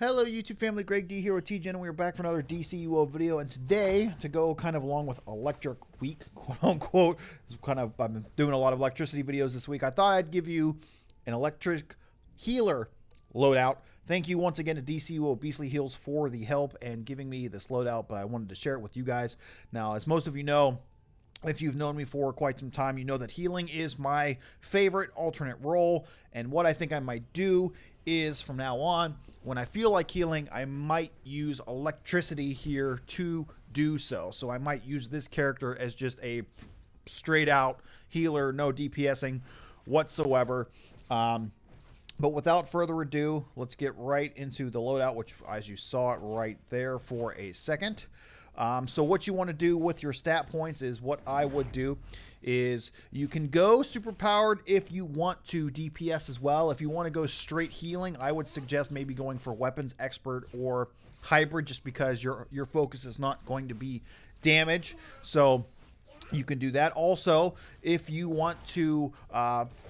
Hello YouTube family, Greg D here with TGen, and we are back for another DCUO video. And today, to go kind of along with Electric Week, quote unquote, I've been doing a lot of electricity videos this week. I thought I'd give you an electric healer loadout. Thank you once again to DCUO Beastly Heals for the help and giving me this loadout, but I wanted to share it with you guys. Now, as most of you know, if you've known me for quite some time, you know that healing is my favorite alternate role, and what I think I might do is from now on, when I feel like healing, I might use electricity here to do so. So I might use this character as just a straight out healer, no DPSing whatsoever. But without further ado, let's get right into the loadout, which as you saw it right there for a second. So what you want to do with your stat points is what I would do is you can go super powered if you want to DPS as well. If you want to go straight healing, I would suggest maybe going for weapons expert or hybrid, just because your focus is not going to be damage. So you can do that. Also, if you want to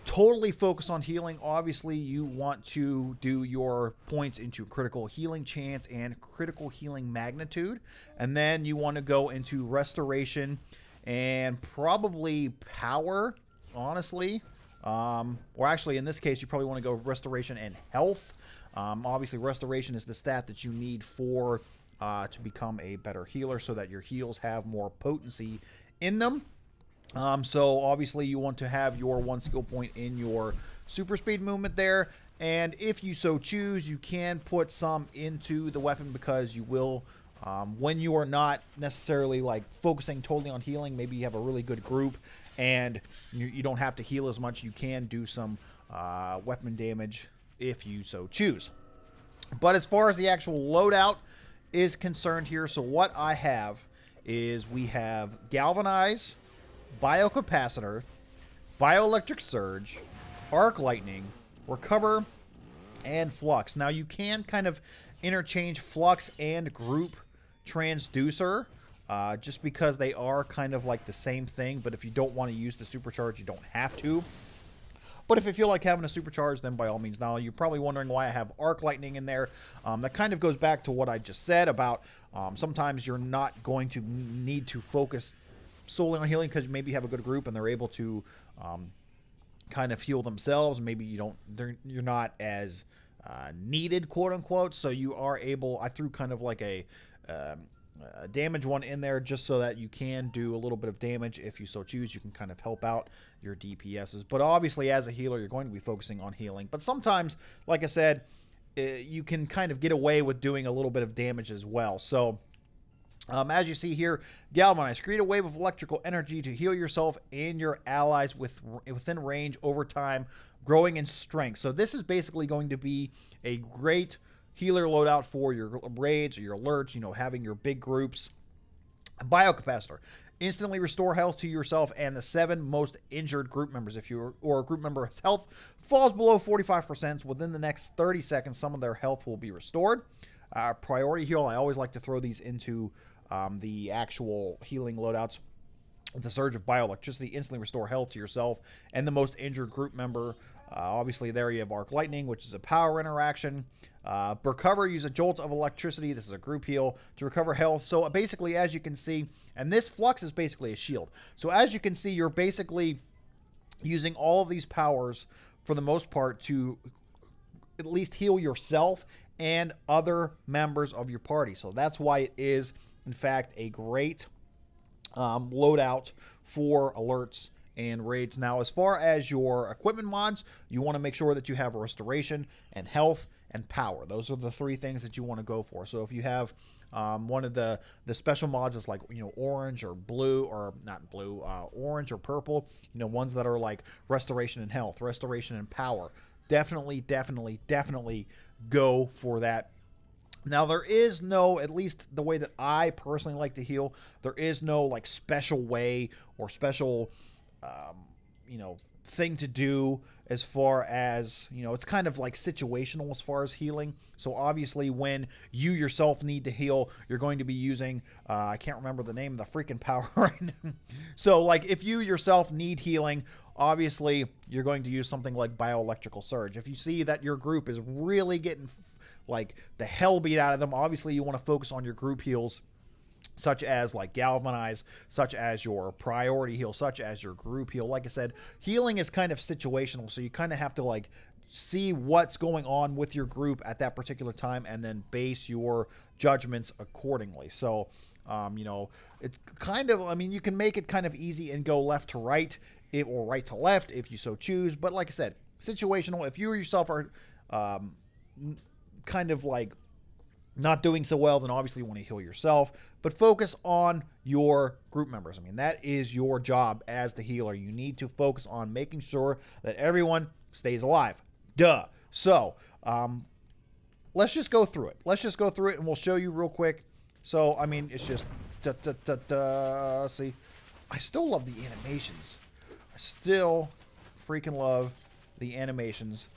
totally focus on healing, obviously you want to do your points into critical healing chance and critical healing magnitude. And then you want to go into restoration and probably power, honestly. Or actually, in this case, you probably want to go restoration and health. Obviously, restoration is the stat that you need for to become a better healer, so that your heals have more potency in them. So obviously you want to have your one skill point in your super speed movement there, and if you so choose, you can put some into the weapon, because you will when you are not necessarily like focusing totally on healing, maybe you have a really good group and you don't have to heal as much, you can do some weapon damage if you so choose. But as far as the actual loadout is concerned here, so what I have is we have Galvanize, Biocapacitor, Bioelectric Surge, Arc Lightning, Recover, and Flux. Now you can kind of interchange Flux and Group Transducer, just because they are kind of like the same thing, but if you don't want to use the supercharge, you don't have to. But if you feel like having a supercharge, then by all means. Now, you're probably wondering why I have Arc Lightning in there. That kind of goes back to what I just said about sometimes you're not going to need to focus solely on healing, because maybe you have a good group and they're able to kind of heal themselves. Maybe you're not as needed, quote unquote. So you are able. I threw kind of like a damage one in there just so that you can do a little bit of damage if you so choose. You can kind of help out your DPSs, but obviously as a healer you're going to be focusing on healing. But sometimes, like I said, you can kind of get away with doing a little bit of damage as well. So as you see here, Galvanize, create a wave of electrical energy to heal yourself and your allies within range over time, growing in strength. So this is basically going to be a great healer loadout for your raids or your alerts, you know, having your big groups. Biocapacitor, instantly restore health to yourself and the 7 most injured group members. If you or a group member's health falls below 45%, within the next 30 seconds, some of their health will be restored. Priority heal, I always like to throw these into the actual healing loadouts. The Surge of Bioelectricity, instantly restore health to yourself and the most injured group member. Obviously, there you have Arc Lightning, which is a power interaction. Recover, use a Jolt of Electricity. This is a group heal to recover health. So basically, as you can see, and this Flux is basically a shield. So as you can see, you're basically using all of these powers for the most part to at least heal yourself and other members of your party. So that's why it is, in fact, a great loadout for alerts and raids. Now, as far as your equipment mods, you want to make sure that you have restoration and health and power. Those are the 3 things that you want to go for. So if you have one of the special mods is like, you know, orange or blue, or not blue, orange or purple, you know, ones that are like restoration and health, restoration and power, definitely go for that. Now, there is no, at least the way that I personally like to heal, there is no like special way or special you know, thing to do as far as, you know, it's kind of like situational as far as healing. So obviously when you yourself need to heal, you're going to be using, I can't remember the name of the freaking power right now. So like if you yourself need healing, obviously you're going to use something like Bioelectrical Surge. If you see that your group is really getting like the hell beat out of them. Obviously, you want to focus on your group heals, such as like Galvanize, such as your priority heal, such as your group heal. Like I said, healing is kind of situational, so you kind of have to like see what's going on with your group at that particular time and then base your judgments accordingly. So you know, it's kind of, I mean, you can make it kind of easy and go left to right or right to left if you so choose, but like I said, situational. If you yourself are kind of like not doing so well, then obviously you want to heal yourself, but focus on your group members. I mean, that is your job as the healer. You need to focus on making sure that everyone stays alive. Duh. So let's just go through it. Let's just go through it and we'll show you real quick. So, I mean, it's just see, I still love the animations. I still freaking love the animations.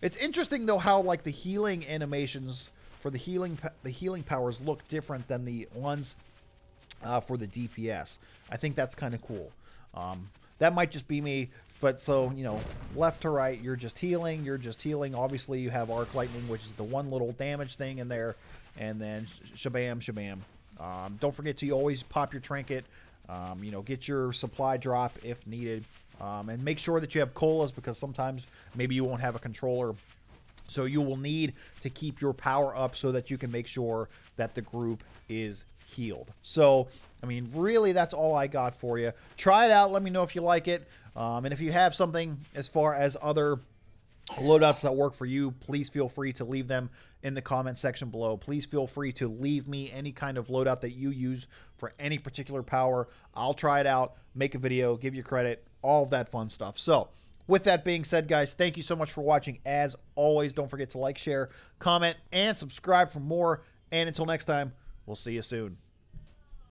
It's interesting though how like the healing animations for the healing powers look different than the ones for the DPS. I think that's kind of cool. That might just be me, but so, you know, left to right, you're just healing. You're just healing. Obviously, you have Arc Lightning, which is the one little damage thing in there, and then shabam, shabam. Don't forget to always pop your trinket. You know, get your supply drop if needed, and make sure that you have colas, because sometimes maybe you won't have a controller. So you will need to keep your power up so that you can make sure that the group is healed. So, I mean, really, that's all I got for you. Try it out. Let me know if you like it. And if you have something as far as other loadouts that work for you, please feel free to leave them in the comment section below. Please feel free to leave me any kind of loadout that you use for any particular power. I'll try it out, make a video, give you credit, all of that fun stuff. So, with that being said, guys, thank you so much for watching. As always, don't forget to like, share, comment, and subscribe for more. And until next time, we'll see you soon.